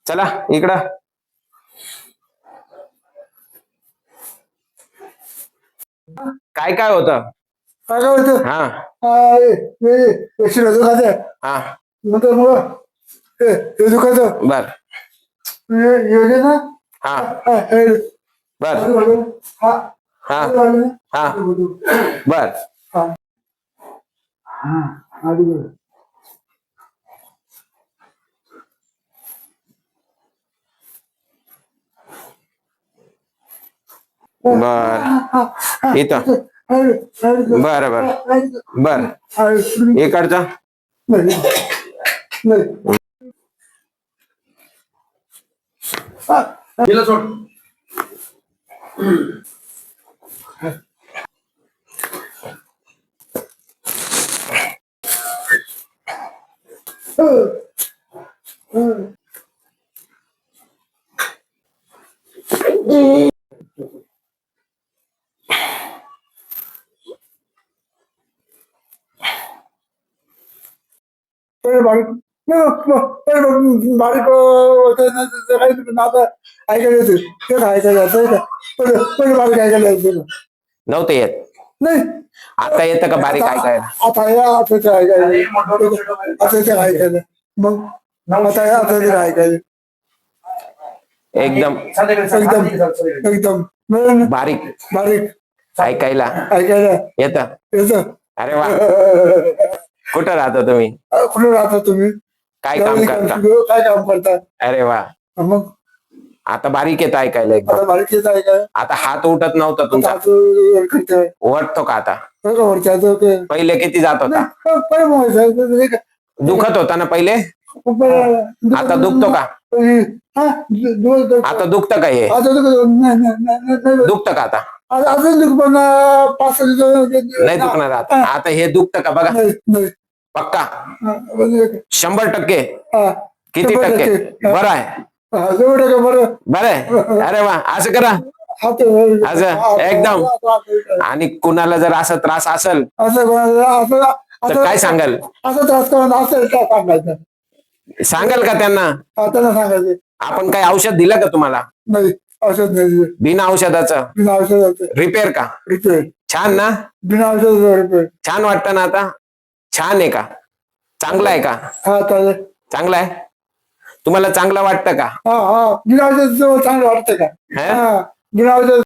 चला इकडं. काय काय होतं? काय काय होतं? हा दुखायचं हा नंतर मग हे दुखायचं बर हे ना हा हे बर हा हा हा बर बर इथं बर बर बर इकडचा बारीक बारीक आता ऐकायला येते ते ऐकायला येतं पहिले बारीक ऐकायला येतं नव्हतं येत. नाही आता येतं का बारीक ऐकायला? आता आता ते ऐकायला आता ते ऐकायला मग आता आता ते ऐकायला एकदम एकदम एकदम बारीक बारीक ऐकायला ऐकायला येत. येतं. अरे वा. कुठं राहता तुम्ही? कुठे राहता तुम्ही? काय काम करता? काय काम करता? अरे वा. मग आता बारीक येत ऐकायला एकदम. आता बारीक येत ऐकायला आता हात उठत नव्हता तुमचा, करताय वटतो का आता? वरच्या पहिले किती जात होता? पहिले दुखत होता ना पहिले? आता दुखतो का? आता दुखतं का हे? दुखतं का आता? अजून दुख पण पाच नाही दुखणार आता. आता हे दुखतं का बघा? पक्का? 100%? किती टक्के? बरं आहे. बरं आहे. अरे वा. असं करा. असं एकदम. आणि कुणाला जर असा त्रास असेल तर काय सांगाल? असं त्रास करून असं काय सांगायचं? सांगाल का त्यांना? त्यांना सांगायचं आपण काही औषध दिलं का तुम्हाला? नाही औषध नाही बिना औषधाचं बिना औषधाचं रिपेअर का? रिपेअर छान ना? बिना औषधाचं रिपेअर छान वाटतं ना आता? छान आहे का? चांगलं आहे का? हा चालेल चांगलं आहे. तुम्हाला चांगलं वाटतं का? हा हा बिना औषधाचं चांगलं वाटतं का? हे? हा बिना औषध